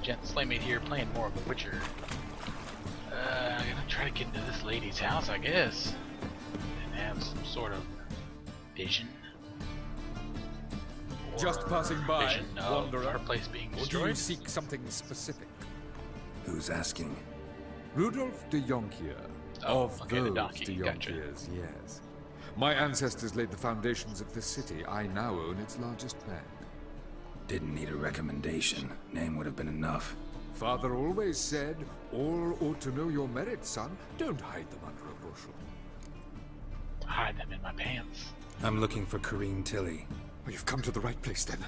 and gents, Slaymate here, playing more of The Witcher. I'm gonna try to get into this lady's house, I guess, and have some sort of vision. Just passing by, vision of wanderer. her place being Or do destroyed. you seek something specific? Who's asking? Rudolph de Jonkier. Oh, Of okay, the those donkey, de gotcha. Jonkiers, yes. My ancestors laid the foundations of this city. I now own its largest bank. Didn't need a recommendation. Name would have been enough. Father always said, all ought to know your merits, son. Don't hide them under a bushel. Hide them in my pants. I'm looking for Corinne Tilly. Well, you've come to the right place, then.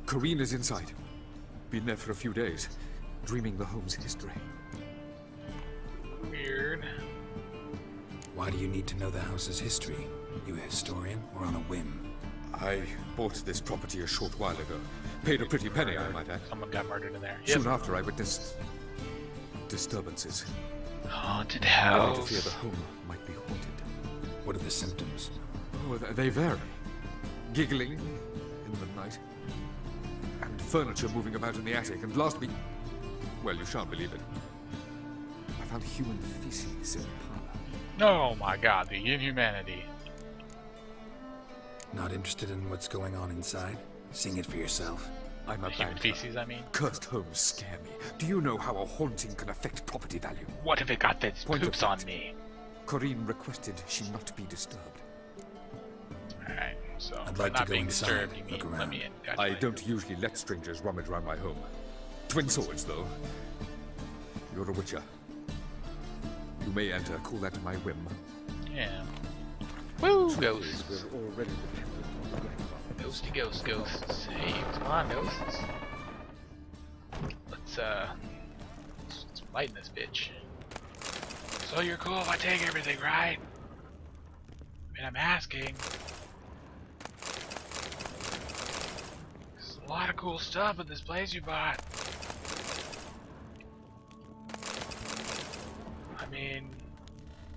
Corinne is inside. Been there for a few days, dreaming the home's history. Weird. Why do you need to know the house's history? You a historian or on a whim? I bought this property a short while ago. Paid a pretty penny, I might add. Someone got murdered in there. Soon after, I witnessed disturbances. Haunted I house. began to fear the home might be haunted. What are the symptoms? Oh, they vary. Giggling in the night, and furniture moving about in the attic, and last week, well, you shan't believe it, I found human feces in the parlor. Oh my god, the inhumanity. Not interested in what's going on inside? Sing it for yourself. I'm a Human banker. feces, I mean. Cursed homes scare me. Do you know how a haunting can affect property value? What if it got its Point of poops on fact. me? Corinne requested she not be disturbed. Alright, so I'd by like to not go being inside, disturbed, you look mean let around. me in. Gotcha. I don't usually let strangers rummage around my home. Twin swords, though. You're a witcher. You may enter, call that my whim. Yeah. Woo, Truth ghosts. is, we're already dependent on the grandfather. Ghosty ghosts. Hey, come on, ghosts. Let's lighten this bitch. So you're cool if I take everything, right? I mean, I'm asking. There's a lot of cool stuff in this place you bought. I mean,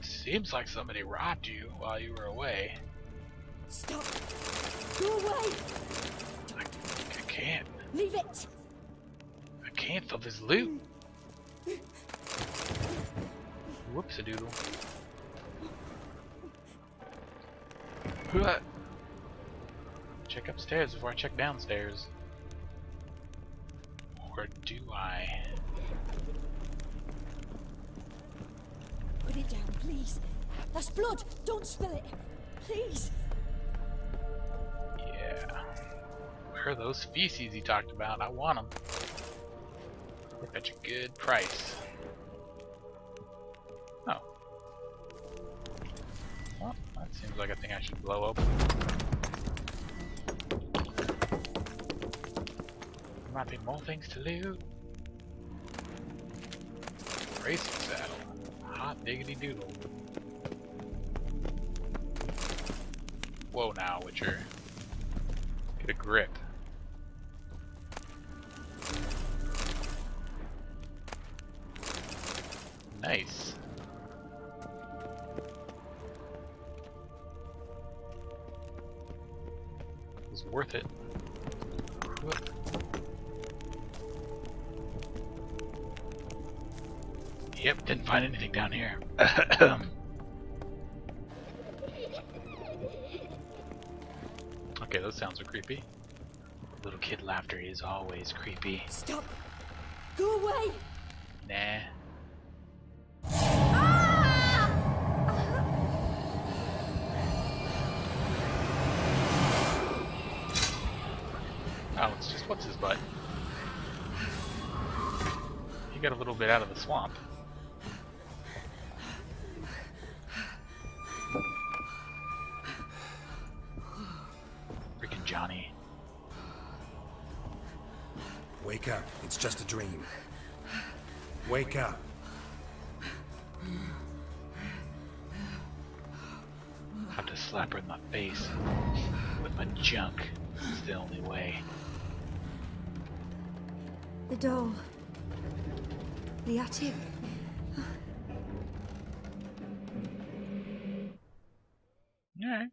seems like somebody robbed you while you were away. Stop! Go away! I can't. Leave it! I can't fill this loot. Whoops-a-doodle. Check upstairs before I check downstairs. Or do I? Put it down, please. That's blood! Don't spill it! Please! Yeah. Where are those feces he talked about? I want them. At a good price. Oh. Well, that seems like a thing I should blow open. There might be more things to loot. Racing saddle. Hot diggity doodle. Whoa now, Witcher. Get a grip. Nice. It was worth it. Whoop. Yep, didn't find anything down here. Okay, those sounds are creepy. Little kid laughter is always creepy. Stop! Go away! Nah. Oh, it's just what's his butt? He got a little bit out of the swamp. Freaking Johnny. Wake up. It's just a dream. Wake up. I have to slap her in the face with my junk. It's the only way. The doll. The attic. Alright.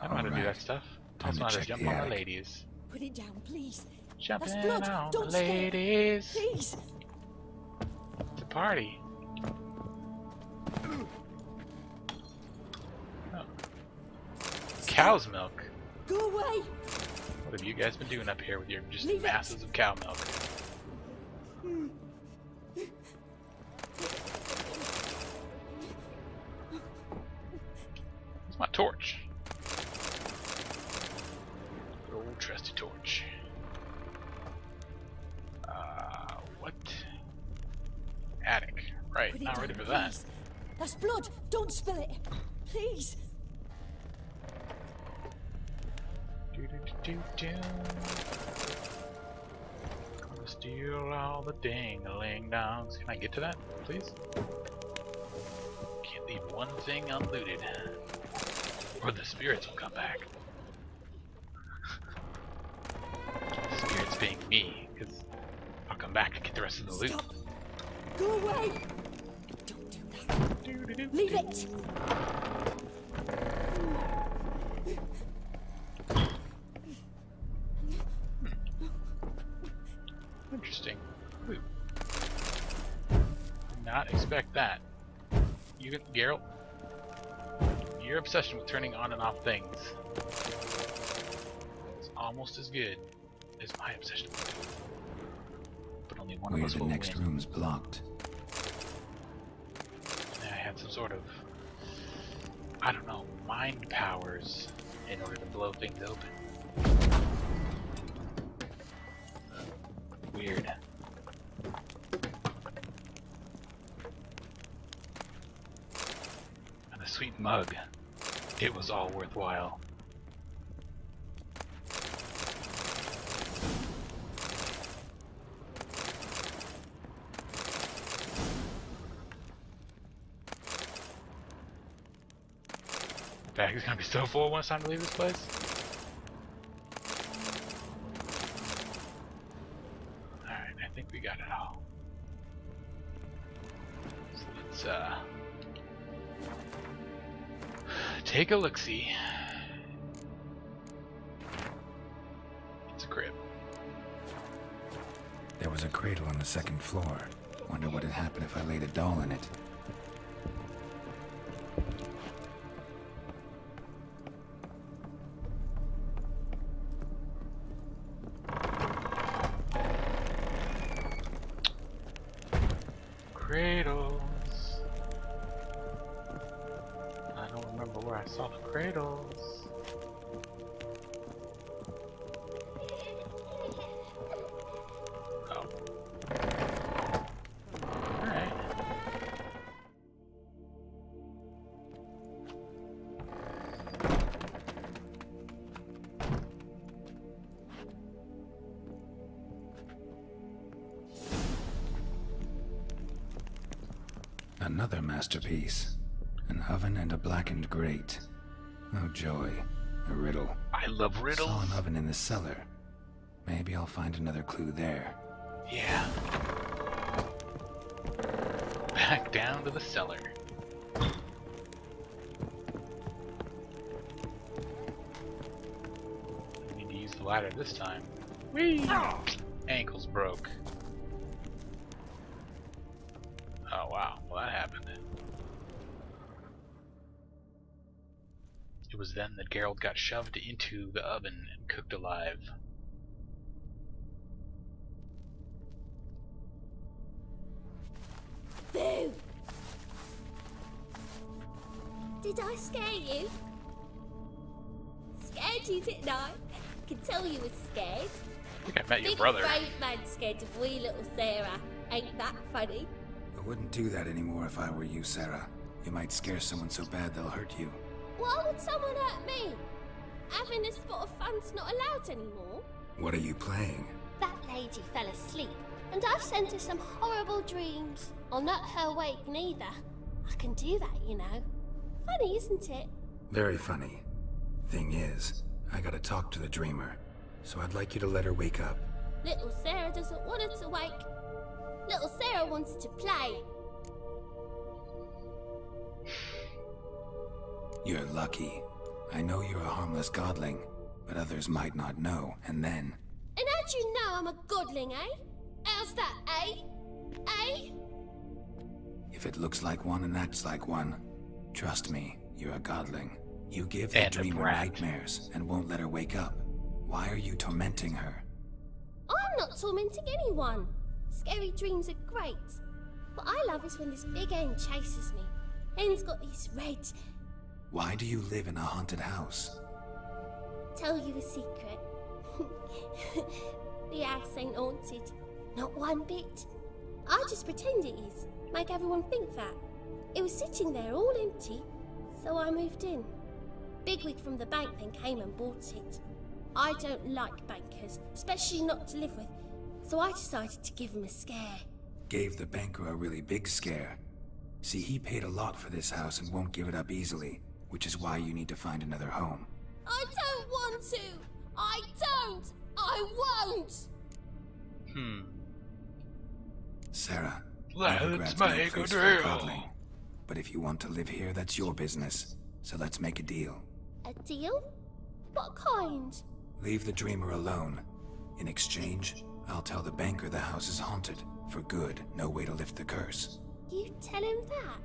I know how to do that stuff. I also know how to check jump the on the attic. ladies. Put it down, please. Jumping That's blood. on Don't the spill it. ladies. Please. It's a party. Oh. Cow's milk. Go away. What have you guys been doing up here with your just Leave it. masses of cow milk? It's my torch. Good old trusty torch. What? Attic. Right, Put it not ready down, for that. please. That's blood. Don't spill it. Please. Do. Gonna steal all the ding-a-ling dongs. Can I get to that, please? Can't leave one thing unlooted, or the spirits will come back. The spirits being me, because I'll come back to get the rest of the loot. Stop. Go away. Don't do that. Leave it. Interesting. Loot. Did not expect that. You get Geralt. Your obsession with turning on and off things is almost as good as my obsession. But only one of Where us the will next win. room's blocked. I had some sort of, I don't know, mind powers in order to blow things open. Weird. And a sweet mug. It was all worthwhile. The bag is gonna be so full when it's time to leave this place. Alright, I think we got it all. So let's take a look-see. It's a crib. There was a cradle on the second floor. Wonder what had happened if I laid a doll in it. Cradles. I don't remember where I saw the cradles. Oh. Alright. Another masterpiece. An oven and a blackened grate. Oh joy. A riddle. I love riddles. Saw an oven in the cellar. Maybe I'll find another clue there. Yeah. Back down to the cellar. Need to use the ladder this time. Whee! Ankles broke. Oh wow, well that happened. It was then that Geralt got shoved into the oven and cooked alive. Boo! Did I scare you? Scared you, didn't I? Can tell you was scared. I think I met your Big brother. brave man scared of wee little Sarah. Ain't that funny? I wouldn't do that anymore if I were you, Sarah. You might scare someone so bad they'll hurt you. Why would someone hurt me? Having a spot of fun's not allowed anymore. What are you playing? That lady fell asleep, and I've sent her some horrible dreams. I'll not her awake neither. I can do that, you know. Funny, isn't it? Very funny. Thing is, I gotta talk to the dreamer, so I'd like you to let her wake up. Little Sarah doesn't want her to wake. Little Sarah wants to play. You're lucky. I know you're a harmless godling, but others might not know, and then... And how How'd you know I'm a godling, eh? How's that, eh? Eh? If it looks like one and acts like one, trust me, you're a godling. You give the And a dreamer brat. nightmares and won't let her wake up. Why are you tormenting her? I'm not tormenting anyone. Scary dreams are great. What I love is when this big hen chases me. Hen's got these red... Why do you live in a haunted house? Tell you a secret. The house ain't haunted. Not one bit. I just pretend it is. Make everyone think that. It was sitting there all empty, so I moved in. Bigwig from the bank then came and bought it. I don't like bankers, especially not to live with, so I decided to give him a scare. Gave the banker a really big scare. See, he paid a lot for this house and won't give it up easily, which is why you need to find another home. I don't want to! I don't! I won't! Sarah, Let's Novigrad's no make a place for a deal. godling. But if you want to live here, that's your business. So let's make a deal. A deal? What kind? Leave the dreamer alone. In exchange, I'll tell the banker the house is haunted. For good, no way to lift the curse. You tell him that?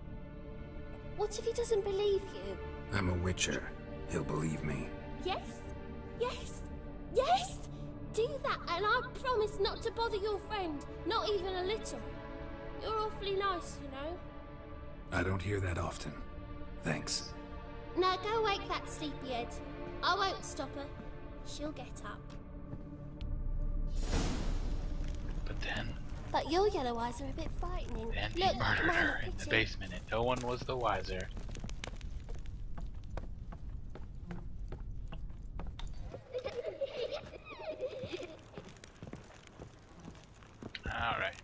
What if he doesn't believe you? I'm a witcher. He'll believe me. Yes? Yes? Yes? Do that and I promise not to bother your friend. Not even a little. You're awfully nice, you know. I don't hear that often. Thanks. Now go wake that sleepyhead. I won't stop her. She'll get up. But your yellow eyes are a bit frightening. Then he Look, murdered mine her are in the pretty. basement, and no one was the wiser. Alright.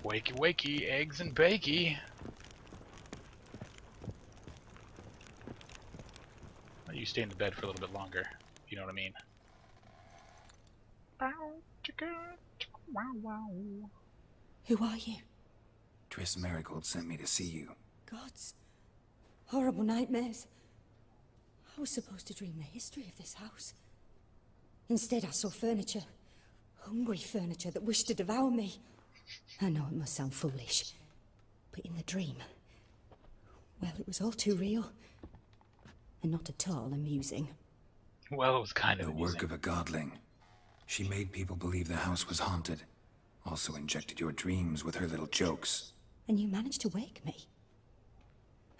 Wakey wakey, eggs and bakey. Let you stay in the bed for a little bit longer, if you know what I mean. Who are you? Triss Marigold sent me to see you. Gods. Horrible nightmares. I was supposed to dream the history of this house. Instead, I saw furniture. Hungry furniture that wished to devour me. I know it must sound foolish, but in the dream, well, it was all too real. And not at all amusing. Well, it was kind of The amusing. work of a godling. She made people believe the house was haunted. Also injected your dreams with her little jokes. And you managed to wake me.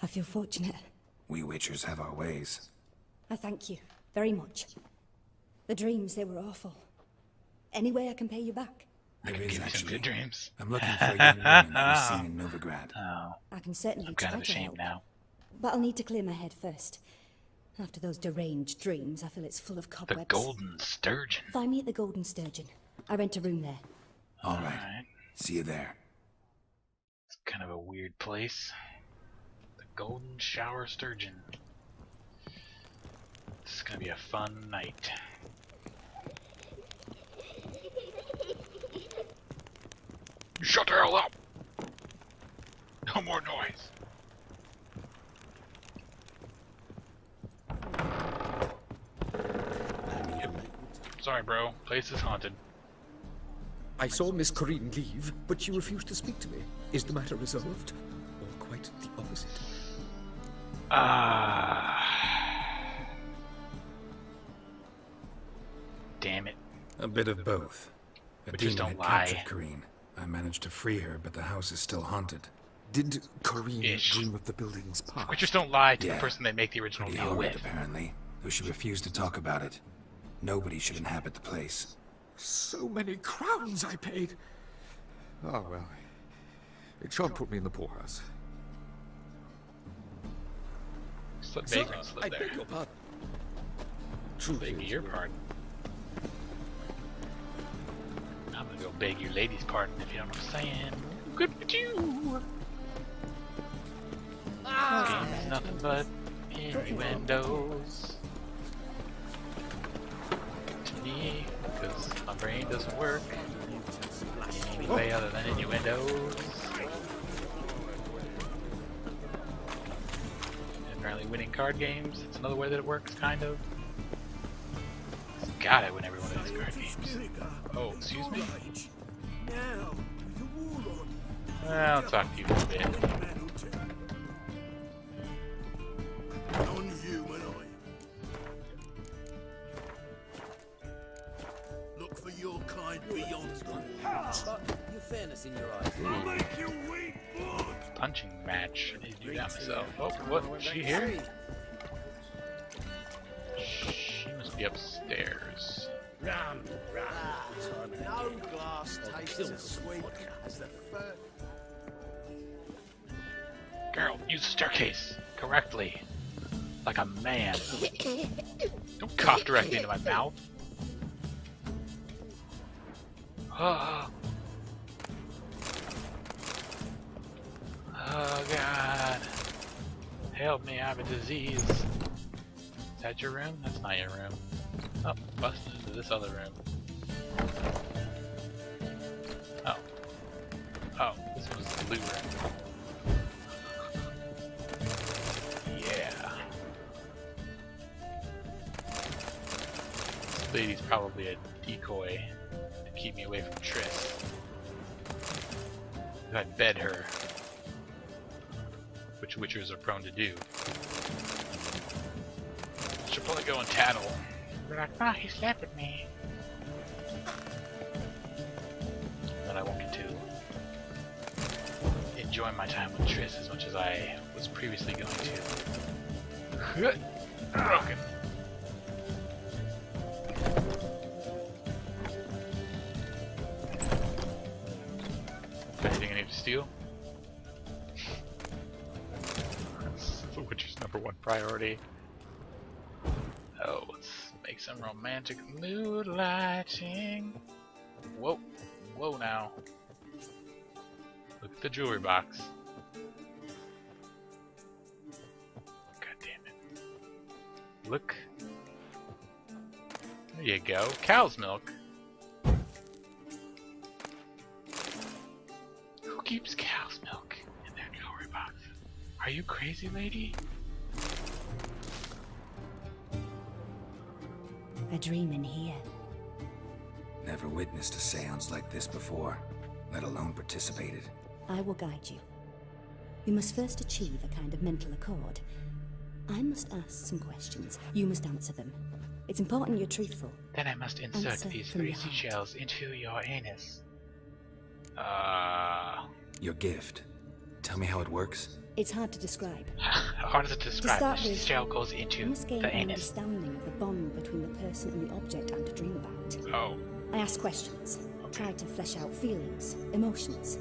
I feel fortunate. We witchers have our ways. I thank you very much. The dreams, they were awful. Any way I can pay you back? There Give is me some actually. good dreams. I'm looking for a young woman that was seen in Novigrad. Oh, I can certainly I'm try kind of to ashamed help. now. But I'll need to clear my head first. After those deranged dreams, I feel it's full of The cobwebs. Golden Sturgeon. Find me at the Golden Sturgeon. I rent a room there. All right. Alright. See you there. It's kind of a weird place. The Golden Shower Sturgeon. This is gonna be a fun night. Shut the hell up! No more noise. Sorry, bro. Place is haunted. I saw Miss Corinne leave, but she refused to speak to me. Is the matter resolved? Or quite the opposite? Damn it. A bit of both. A But just demon don't had captured lie. Corinne. I managed to free her, but the house is still haunted. Did Corinne Ish. dream of the building's past? Witchers don't lie to Yeah. the person they make the original Pretty deal horrid, with. apparently. Though she refused to talk about it. Nobody should inhabit the place. So many crowns I paid. Oh, well. It shan't put me in the poorhouse. Slip Sir, vagrants I live there. beg your pardon. Truth Beg is, your pardon. I'm gonna go beg your lady's pardon if you know what I'm saying. Good for you! Game's nothing but innuendos. To me, because my brain doesn't work any way other than innuendos. apparently winning card games. It's another way that it works, kind of. God, I win every one of these card games. Oh, excuse me? I'll talk to you in a bit. Look for your kind beyond. Your fairness in your eyes. Punching match. I need to do that myself. Oh, what? She here? She must be upstairs. No glass tastes as sweet as the first. Girl, use the staircase correctly. Like a man. Don't cough directly into my mouth. Oh. Oh God. Help me, I have a disease. Is that your room? That's not your room. Oh, busted into this other room. Oh. Oh, this was the blue room. Yeah. This lady's probably a decoy to keep me away from Triss. If I bed her, which witchers are prone to do. She'll probably go and tattle. Be like, ah, he slapped at me. Then I won't get to enjoy my time with Triss as much as I was previously going to. Broken. Anything I need to steal? That's the Witcher's #1 priority. Oh, let's make some romantic mood lighting. Whoa, whoa now. Look at the jewelry box. God damn it. Look. There you go. Cow's milk. Who keeps cow's milk in their jewelry box? Are you crazy, lady? A dream in here. Never witnessed a seance like this before, let alone participated. I will guide you. We must first achieve a kind of mental accord. I must ask some questions. You must answer them. It's important you're truthful. Then I must insert Answer these from 3 your heart. seashells into your anus. Your gift. Tell me how it works. It's hard to describe. How hard is it to describe? start The with, shell goes You into must gain the an anus. understanding of the bond between the person and the object I'm to dream about. Oh. I ask questions, try to flesh out feelings, emotions.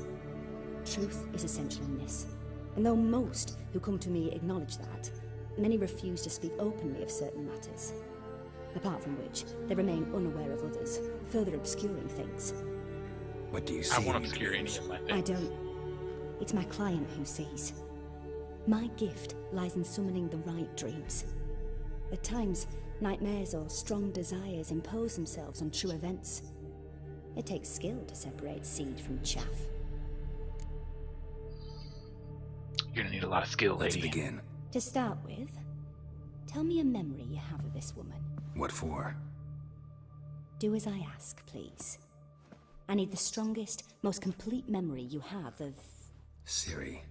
Truth is essential in this. And though most who come to me acknowledge that, many refuse to speak openly of certain matters. Apart from which, they remain unaware of others, further obscuring things. What do you see? I won't in your obscure any dreams? of my I things. don't. It's my client who sees. My gift lies in summoning the right dreams. At times, nightmares or strong desires impose themselves on true events. It takes skill to separate seed from chaff. You're gonna need a lot of skill, Let's lady. begin. To start with, tell me a memory you have of this woman. What for? Do as I ask, please. I need the strongest, most complete memory you have of... Ciri.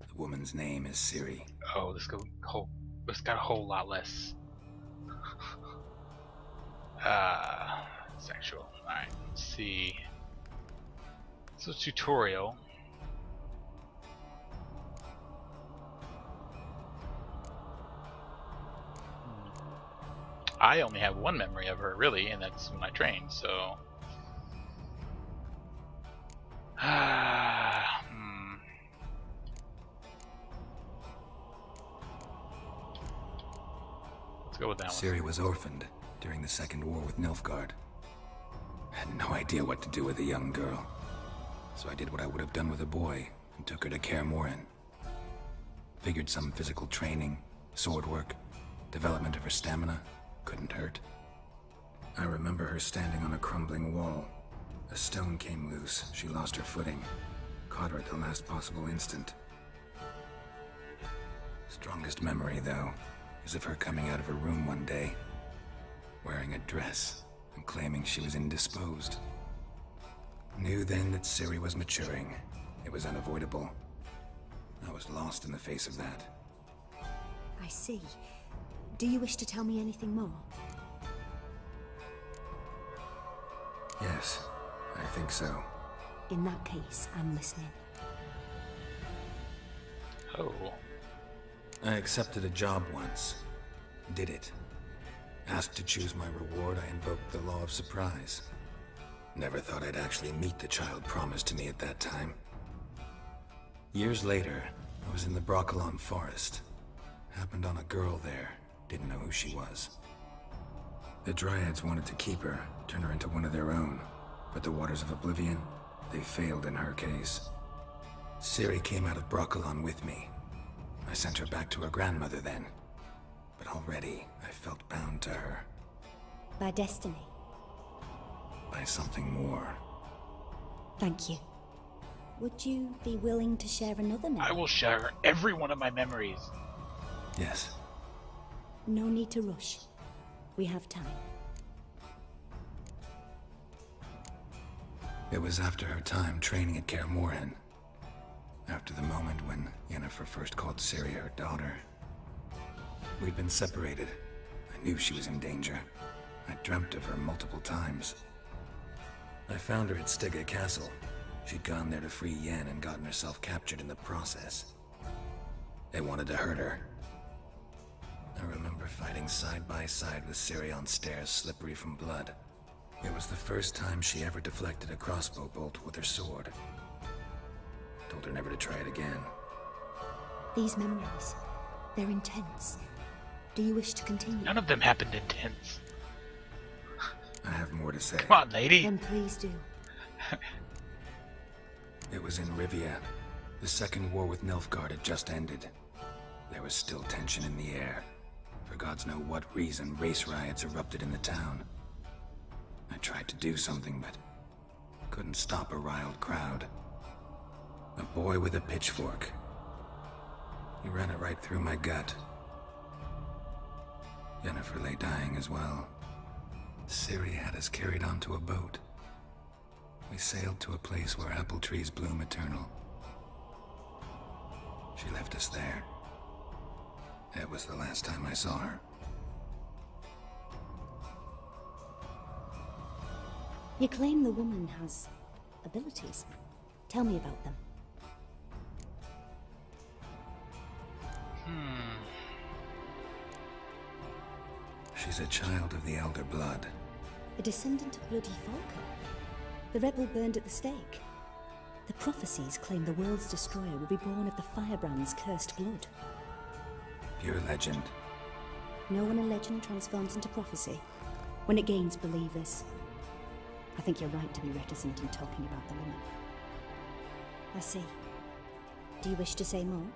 The woman's name is Ciri. Oh, this got a whole lot less sexual. Alright, let's see. So tutorial. I only have one memory of her, really, and that's when I trained, so... Let's go with that one. Ciri was orphaned during the Second War with Nilfgaard. Had no idea what to do with a young girl. So I did what I would have done with a boy and took her to Kaer Morhen. Figured some physical training, sword work, development of her stamina couldn't hurt. I remember her standing on a crumbling wall. A stone came loose, she lost her footing. Caught her at the last possible instant. Strongest memory, though, is of her coming out of her room one day, wearing a dress and claiming she was indisposed. Knew then that Ciri was maturing. It was unavoidable. I was lost in the face of that. I see. Do you wish to tell me anything more? Yes, I think so. In that case, I'm listening. Oh. I accepted a job once. Did it. Asked to choose my reward, I invoked the law of surprise. Never thought I'd actually meet the child promised to me at that time. Years later, I was in the Broccolon forest. Happened on a girl there. Didn't know who she was. The Dryads wanted to keep her, turn her into one of their own. But the Waters of Oblivion, they failed in her case. Ciri came out of Broccolon with me. I sent her back to her grandmother then. But already, I felt bound to her. By destiny. By something more. Thank you. Would you be willing to share another memory? I will share every one of my memories. Yes. No need to rush. We have time. It was after her time training at CORINNE. After the moment when Yennefer first called Ciri her daughter. We'd been separated. I knew she was in danger. I dreamt of her multiple times. I found her at Stygga Castle. She'd gone there to free Yen and gotten herself captured in the process. They wanted to hurt her. I remember fighting side by side with Ciri on stairs slippery from blood. It was the first time she ever deflected a crossbow bolt with her sword. Told her never to try it again. These memories, they're intense. Do you wish to continue? None of them happened intense. I have more to say. Come on, lady. Then please do. It was in Rivia. The second war with Nilfgaard had just ended. There was still tension in the air. For gods know what reason, race riots erupted in the town. I tried to do something, but couldn't stop a riled crowd. A boy with a pitchfork. He ran it right through my gut. Yennefer lay dying as well. Ciri had us carried onto a boat. We sailed to a place where apple trees bloom eternal. She left us there. That was the last time I saw her. You claim the woman has abilities. Tell me about them. She's a child of the Elder Blood. A descendant of bloody Falco. The rebel burned at the stake. The prophecies claim the world's destroyer will be born of the Firebrand's cursed blood. Pure legend. Know when a legend transforms into prophecy? When it gains believers. I think you're right to be reticent in talking about the woman. I see. Do you wish to say more?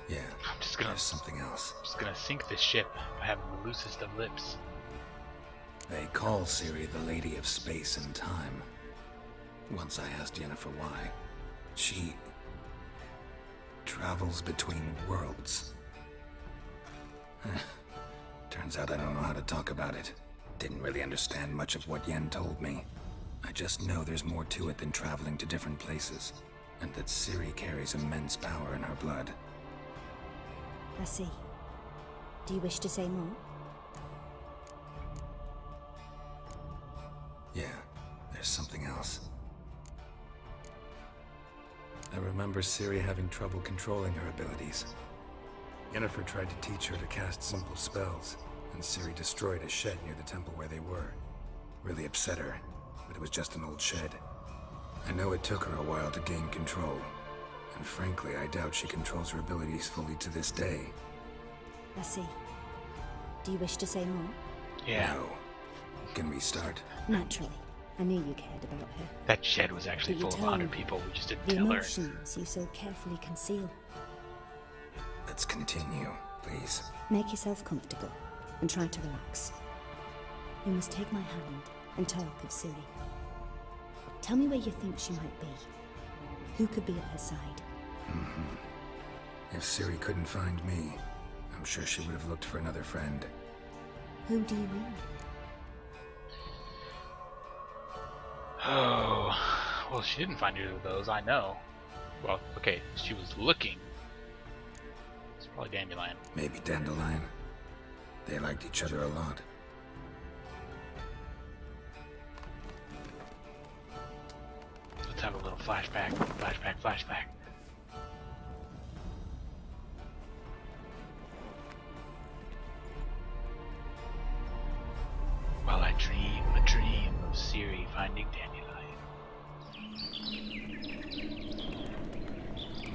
Yeah, I'm just gonna there's something else. sink this ship by having the loosest of lips. They call Ciri the Lady of Space and Time. Once I asked Yennefer why. She travels between worlds. Turns out I don't know how to talk about it. Didn't really understand much of what Yen told me. I just know there's more to it than traveling to different places, and that Ciri carries immense power in her blood. I see. Do you wish to say more? Yeah, there's something else. I remember Ciri having trouble controlling her abilities. Yennefer tried to teach her to cast simple spells, and Ciri destroyed a shed near the temple where they were. Really upset her, but it was just an old shed. I know it took her a while to gain control, and frankly, I doubt she controls her abilities fully to this day. I see. Do you wish to say more? Yeah. No. Can we start? Naturally. I knew you cared about her. That shed was actually But you full of tell 100 me people. We just didn't the tell her. emotions you so carefully conceal. Let's continue, please. Make yourself comfortable and try to relax. You must take my hand and talk of Ciri. Tell me where you think she might be. Who could be at her side? If Ciri couldn't find me, I'm sure she would have looked for another friend. Who do you mean? Oh, well, she didn't find either of those, I know. Well, okay, she was looking. It's probably Dandelion. Maybe Dandelion. They liked each other a lot. Let's have a little flashback, flashback, flashback. While I dream a dream of Ciri finding Dandelion.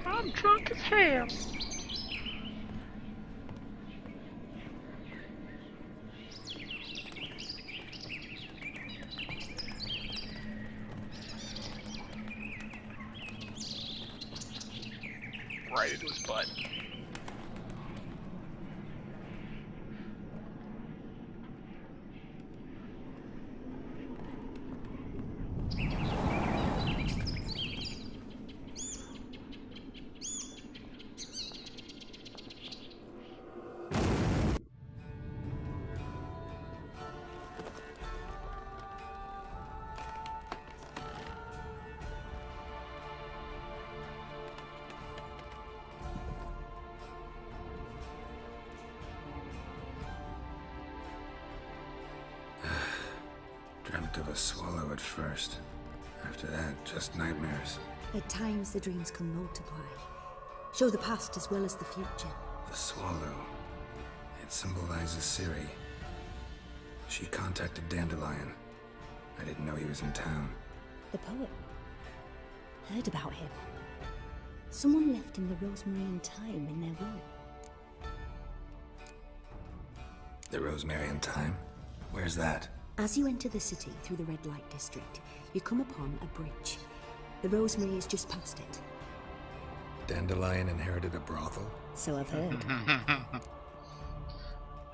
I'm drunk as hell. Right into his butt. Dreamt of a swallow at first. After that, just nightmares. At times the dreams can multiply. Show the past as well as the future. The swallow. It symbolizes Ciri. She contacted Dandelion. I didn't know he was in town. The poet. Heard about him. Someone left him the rosemary and thyme in their will. The Rosemary and Thyme? Where's that? As you enter the city through the red light district, you come upon a bridge. The rosemary is just past it. Dandelion inherited a brothel? So I've heard.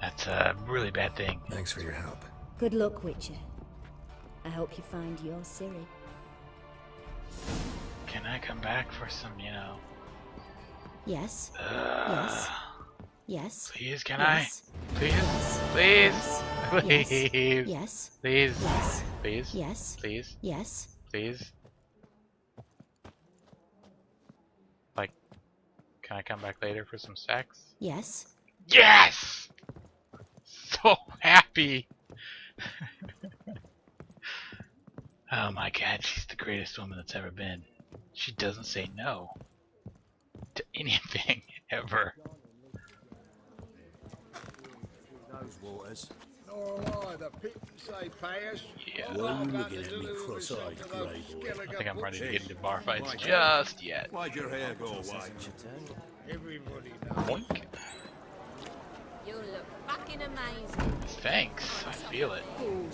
That's a really bad thing. Thanks for your help. Good luck, Witcher. I hope you find your Ciri. Can I come back for some, you know? Yes. Yes. Yes. Please, can Yes. I? Please? Yes. Please? Yes. Please? Yes. Please? Yes. Please? Yes. Please? Yes. Please? Like, can I come back later for some sex? Yes. Yes! So happy! Oh my god, she's the greatest woman that's ever been. She doesn't say no to anything, ever. Those waters. Nor will I. The people say pay us. Yeah. What are you I've got looking to at me do with cross-eyed, some of those grey boy? I think I'm ready to get into bar Hey. fights just yet. Why'd your hair go white? Everybody knows. Boink. You look fucking amazing. Thanks, I feel it. Holy